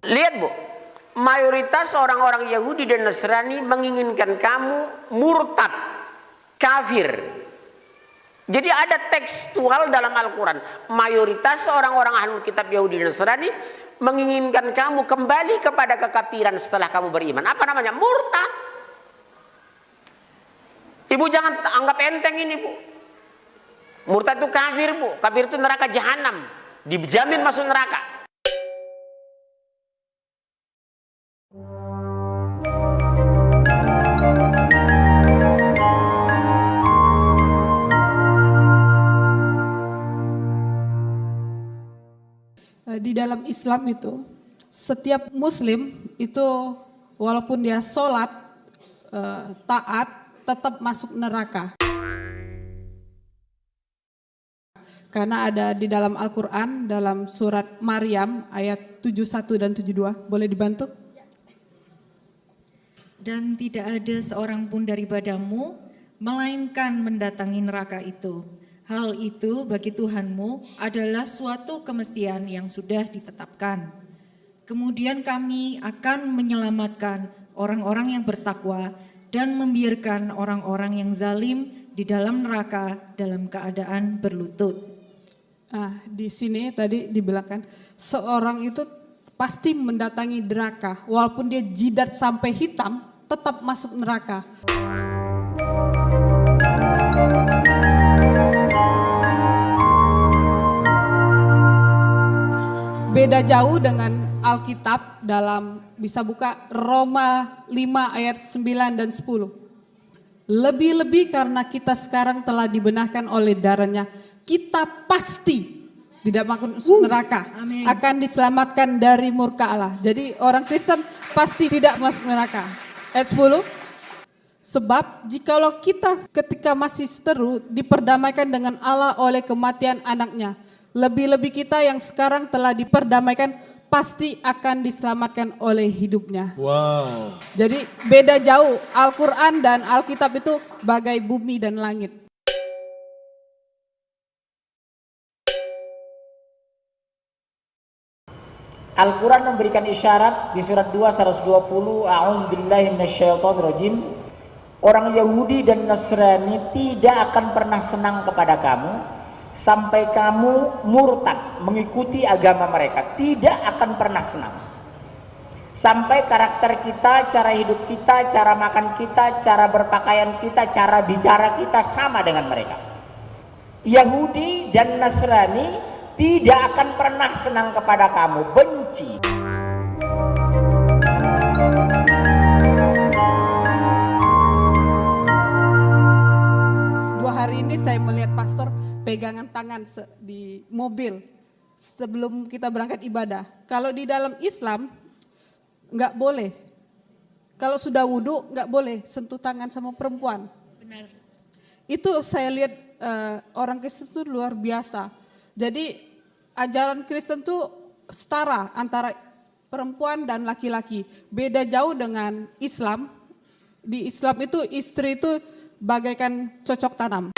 Lihat Bu, mayoritas orang-orang Yahudi dan Nasrani menginginkan kamu murtad, kafir. Jadi ada tekstual dalam Al-Quran. Mayoritas orang-orang ahlul kitab Yahudi dan Nasrani menginginkan kamu kembali kepada kekafiran setelah kamu beriman. Apa namanya? Murtad. Ibu jangan anggap enteng ini Bu. Murtad itu kafir Bu. Kafir itu neraka jahanam. Dijamin masuk neraka. Di dalam Islam itu setiap muslim itu walaupun dia sholat taat tetap masuk neraka. Karena ada di dalam Al-Quran dalam surat Maryam ayat 71 dan 72. Boleh dibantu? Dan tidak ada seorang pun daripadamu melainkan mendatangi neraka itu. Hal itu bagi Tuhanmu adalah suatu kemestian yang sudah ditetapkan. Kemudian kami akan menyelamatkan orang-orang yang bertakwa dan membiarkan orang-orang yang zalim di dalam neraka dalam keadaan berlutut. Nah, di sini tadi dibilangkan seorang itu pasti mendatangi neraka, walaupun dia jidat sampai hitam tetap masuk neraka. Beda jauh dengan Alkitab dalam bisa buka Roma 5 ayat 9 dan 10. Lebih-lebih karena kita sekarang telah dibenarkan oleh darahnya, kita pasti tidak masuk neraka. Amin. Akan diselamatkan dari murka Allah. Jadi orang Kristen pasti tidak masuk neraka. Ayat 10. Sebab jikalau kita ketika masih seteru diperdamaikan dengan Allah oleh kematian anaknya, lebih-lebih kita yang sekarang telah diperdamaikan pasti akan diselamatkan oleh hidupnya. Wow. Jadi beda jauh Al-Quran dan Alkitab itu bagai bumi dan langit. Al-Quran memberikan isyarat di surat 2 120, A'udzubillahi minasyaitonirrajim. Orang Yahudi dan Nasrani tidak akan pernah senang kepada kamu sampai kamu murtad mengikuti agama mereka. Tidak akan pernah senang. Sampai karakter kita, cara hidup kita, cara makan kita, cara berpakaian kita, cara bicara kita sama dengan mereka. Yahudi dan Nasrani tidak akan pernah senang kepada kamu, benci. Hari ini saya melihat pastor pegangan tangan di mobil sebelum kita berangkat ibadah. Kalau di dalam Islam nggak boleh. Kalau sudah wudhu nggak boleh sentuh tangan sama perempuan. Benar. Itu saya lihat orang Kristen itu luar biasa. Jadi ajaran Kristen itu setara antara perempuan dan laki-laki. Beda jauh dengan Islam. Di Islam itu istri itu bagaikan cocok tanam.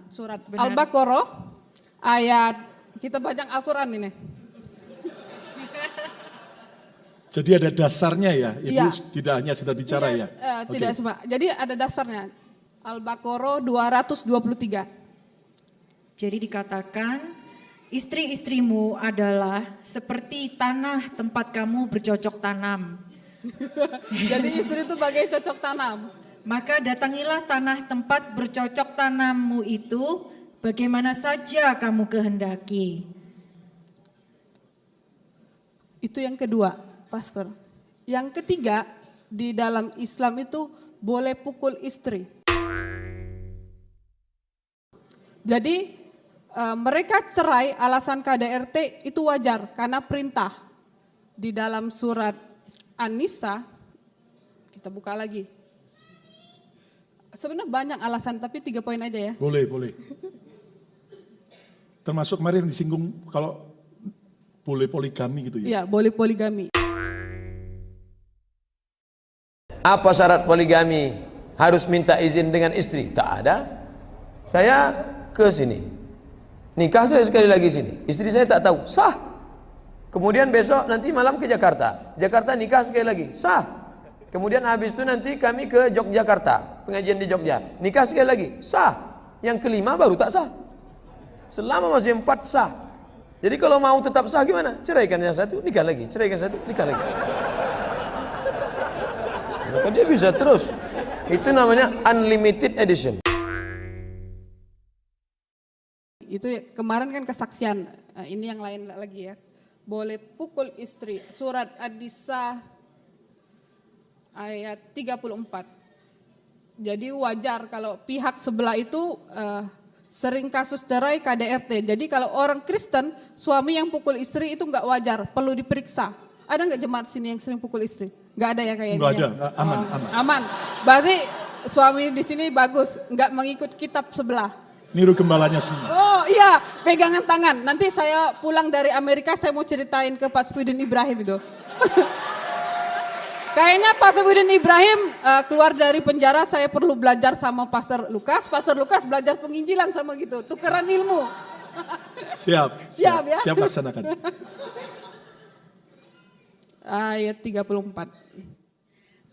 Surat Al-Baqarah ayat, kita baca Al-Quran ini. Jadi ada dasarnya ya, Ibu Ya. tidak hanya sudah bicara ya? Tidak semua, jadi ada dasarnya. Al-Baqarah 223. Jadi dikatakan istri-istrimu adalah seperti tanah tempat kamu bercocok tanam. Jadi istri itu bagai cocok tanam. Maka datangilah tanah tempat bercocok tanammu itu bagaimana saja kamu kehendaki. Itu yang kedua, pastor. Yang ketiga, di dalam Islam itu boleh pukul istri. Jadi mereka cerai alasan KDRT itu wajar karena perintah. Di dalam surat An-Nisa, kita buka lagi. Sebenarnya banyak alasan, tapi 3 poin aja ya. Boleh, boleh. Termasuk kemarin disinggung kalau boleh poligami gitu ya? Iya, boleh poligami. Apa syarat poligami? Harus minta izin dengan istri? Tak ada. Saya ke sini, nikah saya sekali lagi sini, istri saya tak tahu, sah. Kemudian besok nanti malam ke Jakarta. Jakarta nikah sekali lagi, sah. Kemudian habis itu nanti kami ke Yogyakarta, pengajian di Jogja. Nikah sekali lagi, sah. Yang kelima baru tak sah. Selama masih 4 sah. Jadi kalau mau tetap sah gimana? Ceraikan yang satu, nikah lagi. Ceraikan satu, nikah lagi. Maka dia bisa terus. Itu namanya unlimited edition. Itu kemarin kan kesaksian, ini yang lain lagi ya. Boleh pukul istri, surat An-Nisa ayat 34. Jadi wajar kalau pihak sebelah itu sering kasus cerai KDRT. Jadi kalau orang Kristen, suami yang pukul istri itu enggak wajar, perlu diperiksa. Ada enggak jemaat sini yang sering pukul istri? Enggak ada ya kayaknya? Enggak ada, aman, aman. Aman. Berarti suami di sini bagus, enggak mengikut kitab sebelah. Niru gembalanya semua. Oh iya, pegangan tangan. Nanti saya pulang dari Amerika, saya mau ceritain ke Pak Safudin Ibrahim itu. Kayaknya Pak Safudin Ibrahim keluar dari penjara, saya perlu belajar sama Pastor Lukas. Pastor Lukas belajar penginjilan sama gitu, tukeran ilmu. Siap ya. Siap laksanakan. Ayat 34.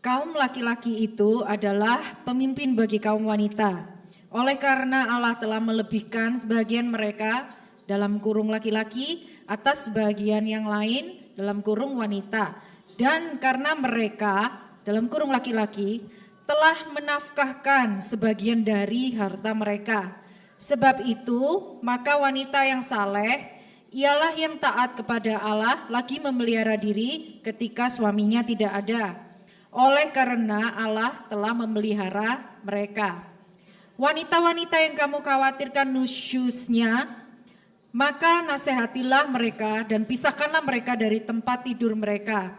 Kaum laki-laki itu adalah pemimpin bagi kaum wanita. Oleh karena Allah telah melebihkan sebagian mereka dalam kurung laki-laki atas sebagian yang lain dalam kurung wanita. Dan karena mereka dalam kurung laki-laki telah menafkahkan sebagian dari harta mereka. Sebab itu maka wanita yang saleh ialah yang taat kepada Allah lagi memelihara diri ketika suaminya tidak ada. Oleh karena Allah telah memelihara mereka. Wanita-wanita yang kamu khawatirkan nusyusnya, maka nasihatilah mereka dan pisahkanlah mereka dari tempat tidur mereka.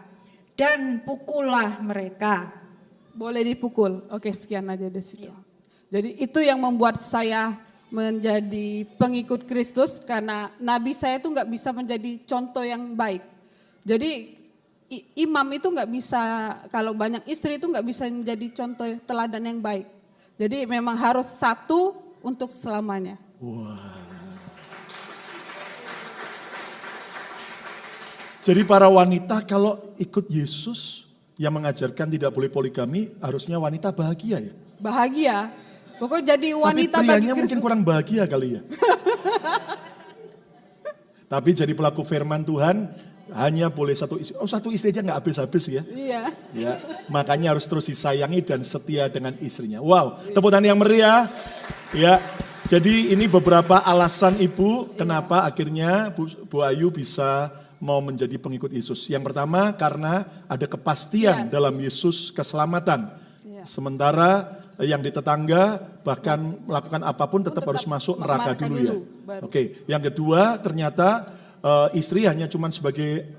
Dan pukullah mereka. Boleh dipukul. Oke, sekian aja di situ. Jadi itu yang membuat saya menjadi pengikut Kristus, karena nabi saya itu nggak bisa menjadi contoh yang baik. Jadi imam itu nggak bisa, kalau banyak istri itu nggak bisa menjadi contoh teladan yang baik. Jadi memang harus satu untuk selamanya. Jadi para wanita kalau ikut Yesus yang mengajarkan tidak boleh poligami, harusnya wanita bahagia ya? Bahagia. Pokoknya jadi wanita tapi bagi prianya mungkin Kristus. kurang bahagia kali ya. Tapi jadi pelaku firman Tuhan hanya boleh satu istri. Oh, satu istri aja nggak habis-habis ya. Iya. Ya, makanya harus terus disayangi dan setia dengan istrinya. Wow, tepuk tangan yang meriah. Ya, jadi ini beberapa alasan Ibu kenapa akhirnya Bu Ayu bisa mau menjadi pengikut Yesus. Yang pertama karena ada kepastian dalam Yesus keselamatan. Sementara yang di tetangga bahkan melakukan apapun tetap harus masuk neraka dulu ya. Oke, yang kedua ternyata istri hanya cuma sebagai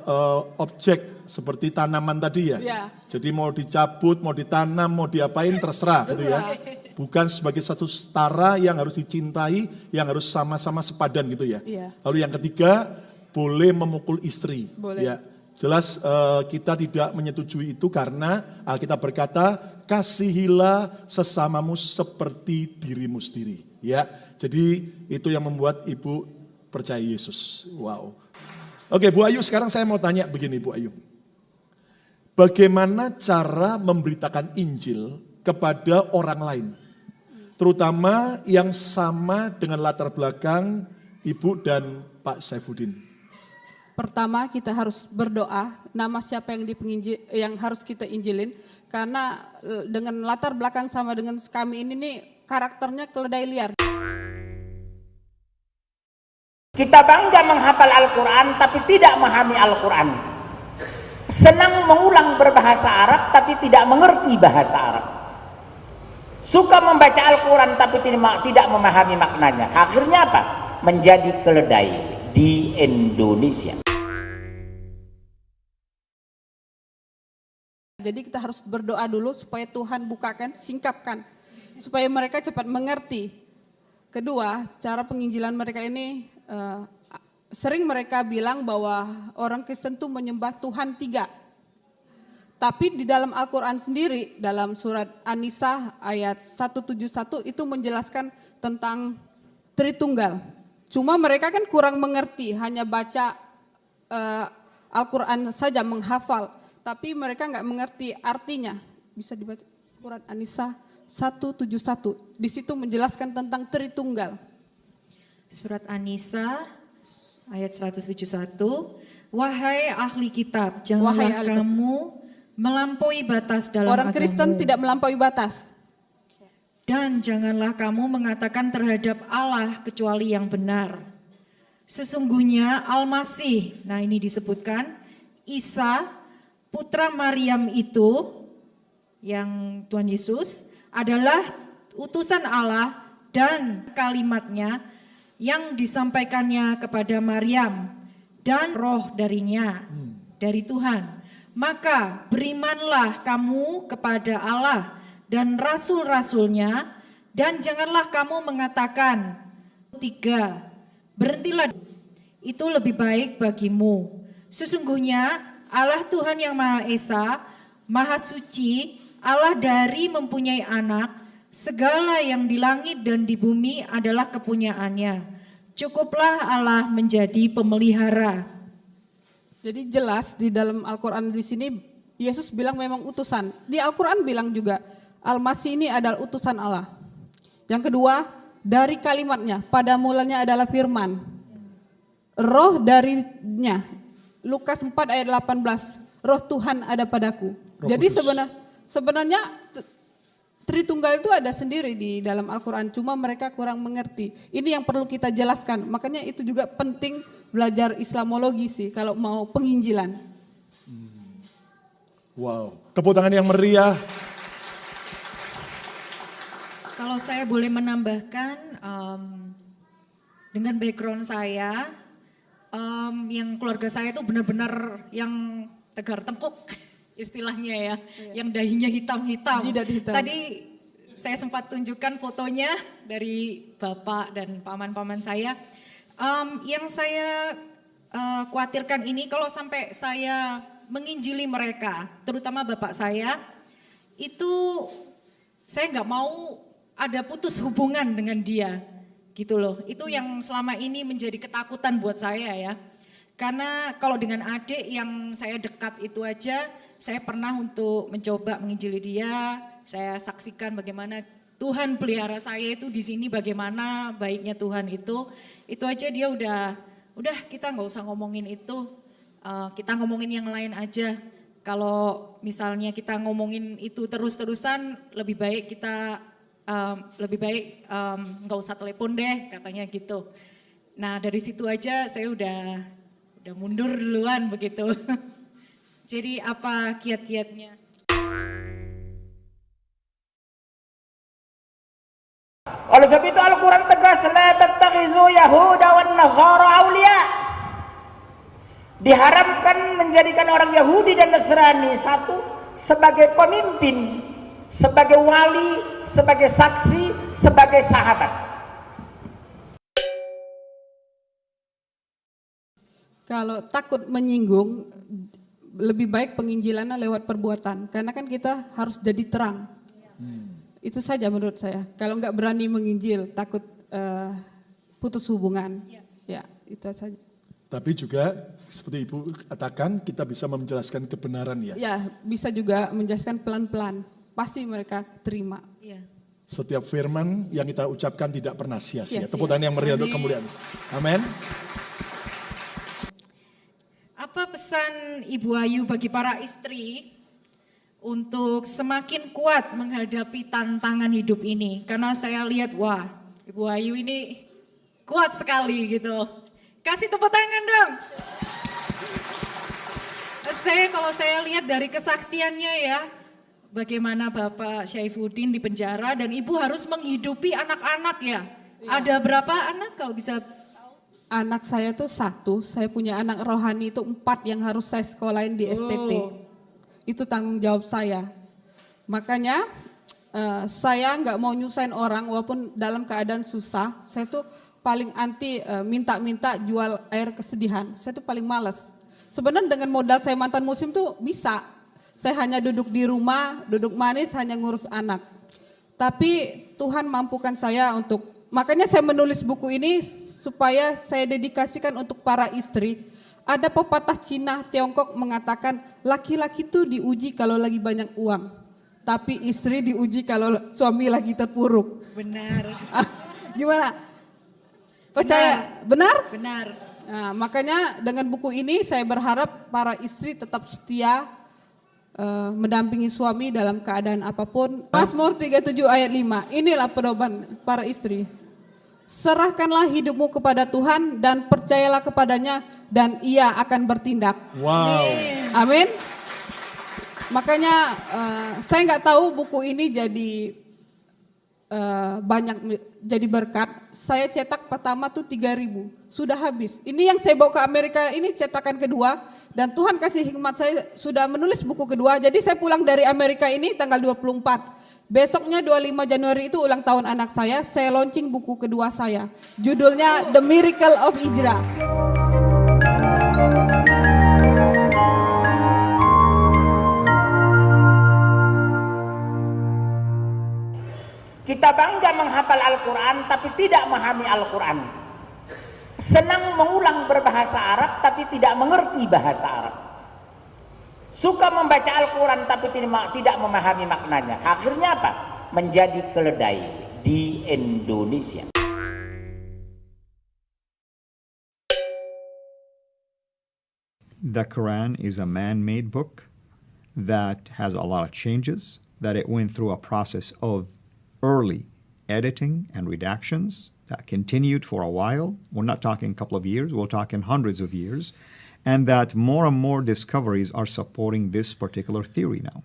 objek seperti tanaman tadi ya. Jadi mau dicabut, mau ditanam, mau diapain terserah gitu ya. Bukan sebagai satu setara yang harus dicintai, yang harus sama-sama sepadan gitu ya. Lalu yang ketiga, boleh memukul istri. Boleh. Ya. Jelas kita tidak menyetujui itu karena Alkitab berkata, kasihilah sesamamu seperti dirimu sendiri. Ya, jadi itu yang membuat Ibu percaya Yesus. Wow. Oke Bu Ayu, sekarang saya mau tanya begini Bu Ayu. Bagaimana cara memberitakan Injil kepada orang lain? Terutama yang sama dengan latar belakang Ibu dan Pak Saifuddin. Pertama kita harus berdoa, nama siapa yang harus kita injilin. Karena dengan latar belakang sama dengan kami ini nih, karakternya keledai liar. Kita bangga menghafal Al-Quran tapi tidak memahami Al-Quran. Senang mengulang berbahasa Arab tapi tidak mengerti bahasa Arab. Suka membaca Al-Quran tapi tidak memahami maknanya. Akhirnya apa? Menjadi keledai di Indonesia. Jadi kita harus berdoa dulu supaya Tuhan bukakan, singkapkan. Supaya mereka cepat mengerti. Kedua, cara penginjilan mereka ini, sering mereka bilang bahwa orang Kristen itu menyembah Tuhan 3. Tapi di dalam Al-Quran sendiri, dalam surat An-Nisa ayat 171 itu menjelaskan tentang Tritunggal. Cuma mereka kan kurang mengerti, hanya baca Al-Quran saja menghafal, tapi mereka nggak mengerti artinya. Bisa dibaca Quran An-Nisa 171. Di situ menjelaskan tentang Tritunggal. Surat An-Nisa ayat 171. Wahai ahli kitab, janganlah Wahai ahli kitab. kamu melampaui batas dalam Orang agamamu. Kristen tidak melampaui batas. Dan janganlah kamu mengatakan terhadap Allah kecuali yang benar. Sesungguhnya Al-Masih, nah ini disebutkan, Isa, putra Maryam itu, yang Tuhan Yesus, adalah utusan Allah dan kalimatnya yang disampaikannya kepada Maryam dan roh darinya, dari Tuhan. Maka berimanlah kamu kepada Allah dan rasul-rasulnya, dan janganlah kamu mengatakan, 3, berhentilah, itu lebih baik bagimu. Sesungguhnya Allah Tuhan yang Maha Esa, Maha Suci, Allah dari mempunyai anak, segala yang di langit dan di bumi adalah kepunyaannya. Cukuplah Allah menjadi pemelihara. Jadi jelas di dalam Al-Quran di sini Yesus bilang memang utusan. Di Al-Quran bilang juga Al-Masih ini adalah utusan Allah. Yang kedua, dari kalimatnya, pada mulanya adalah firman. Roh darinya, Lukas 4 ayat 18, roh Tuhan ada padaku. Roh Jadi Kudus. sebenarnya Tritunggal itu ada sendiri di dalam Al-Quran, cuma mereka kurang mengerti. Ini yang perlu kita jelaskan, makanya itu juga penting belajar Islamologi sih kalau mau penginjilan. Wow, tepuk tangan yang meriah. Kalau saya boleh menambahkan, dengan background saya, yang keluarga saya itu benar-benar yang tegar tengkuk istilahnya ya, yang dahinya hitam-hitam. Jidat hitam. Tadi saya sempat tunjukkan fotonya dari bapak dan paman-paman saya. Yang saya khawatirkan ini kalau sampai saya menginjili mereka, terutama bapak saya, itu saya nggak mau ada putus hubungan dengan dia, gitu loh. Itu yang selama ini menjadi ketakutan buat saya ya. Karena kalau dengan adik yang saya dekat itu aja, saya pernah untuk mencoba menginjili dia, saya saksikan bagaimana Tuhan pelihara saya itu di sini, bagaimana baiknya Tuhan itu aja dia udah kita nggak usah ngomongin itu, kita ngomongin yang lain aja. Kalau misalnya kita ngomongin itu terus-terusan, lebih baik kita nggak usah telepon deh, katanya gitu. Nah dari situ aja saya udah mundur duluan begitu. Jadi apa kiat-kiatnya? Oleh sebab itu Al-Quran tegas, la tattakhizu Yahuda wan Nasara awliya. Diharamkan menjadikan orang Yahudi dan Nasrani satu sebagai pemimpin, sebagai wali, sebagai saksi, sebagai sahabat. Kalau takut menyinggung, lebih baik penginjilannya lewat perbuatan. Karena kan kita harus jadi terang. Itu saja menurut saya. Kalau nggak berani menginjil, takut putus hubungan. Ya, itu saja. Tapi juga seperti Ibu katakan, kita bisa menjelaskan kebenaran ya. Ya, bisa juga menjelaskan pelan-pelan. Pasti mereka terima. Iya. Setiap firman yang kita ucapkan tidak pernah sia-sia. Sia-sia. Tepuk tangan yang meriah untuk kemuliaan. Amin. Apa pesan Ibu Ayu bagi para istri untuk semakin kuat menghadapi tantangan hidup ini? Karena saya lihat, wah, Ibu Ayu ini kuat sekali gitu. Kasih tepuk tangan dong. Kalau saya lihat dari kesaksiannya ya, bagaimana Bapak Syaifuddin di penjara dan Ibu harus menghidupi anak-anak ya. Ada berapa anak kalau bisa? Anak saya tuh 1, saya punya anak rohani itu 4 yang harus saya sekolahin di STT. Itu tanggung jawab saya. Makanya saya nggak mau nyusahin orang walaupun dalam keadaan susah. Saya tuh paling anti minta-minta jual air kesedihan. Saya tuh paling males. Sebenarnya dengan modal saya mantan muslim tuh bisa. Saya hanya duduk di rumah, duduk manis, hanya ngurus anak. Tapi Tuhan mampukan saya makanya saya menulis buku ini supaya saya dedikasikan untuk para istri. Ada pepatah Cina Tiongkok mengatakan laki-laki itu diuji kalau lagi banyak uang, tapi istri diuji kalau suami lagi terpuruk. Benar. Gimana? Percaya? Benar? Benar. Nah, makanya dengan buku ini saya berharap para istri tetap setia mendampingi suami dalam keadaan apapun. Mazmur 37 ayat 5. Inilah pedoman para istri. Serahkanlah hidupmu kepada Tuhan dan percayalah kepadanya dan Ia akan bertindak. Wow. Amin. Makanya saya nggak tahu buku ini jadi banyak jadi berkat. Saya cetak pertama tuh 3.000, sudah habis. Ini yang saya bawa ke Amerika ini cetakan kedua dan Tuhan kasih hikmat saya sudah menulis buku kedua. Jadi saya pulang dari Amerika ini tanggal 24. Besoknya 25 Januari itu ulang tahun anak saya launching buku kedua saya. Judulnya The Miracle of Hijrah. Kita bangga menghafal Al-Quran tapi tidak memahami Al-Quran. Senang mengulang berbahasa Arab tapi tidak mengerti bahasa Arab. Suka membaca Al-Quran tapi tidak memahami maknanya. Akhirnya apa? Menjadi keledai di Indonesia. The Quran is a man-made book that has a lot of changes, that it went through a process of early editing and redactions that continued for a while. We're not talking a couple of years, we're talking hundreds of years. And that more and more discoveries are supporting this particular theory now.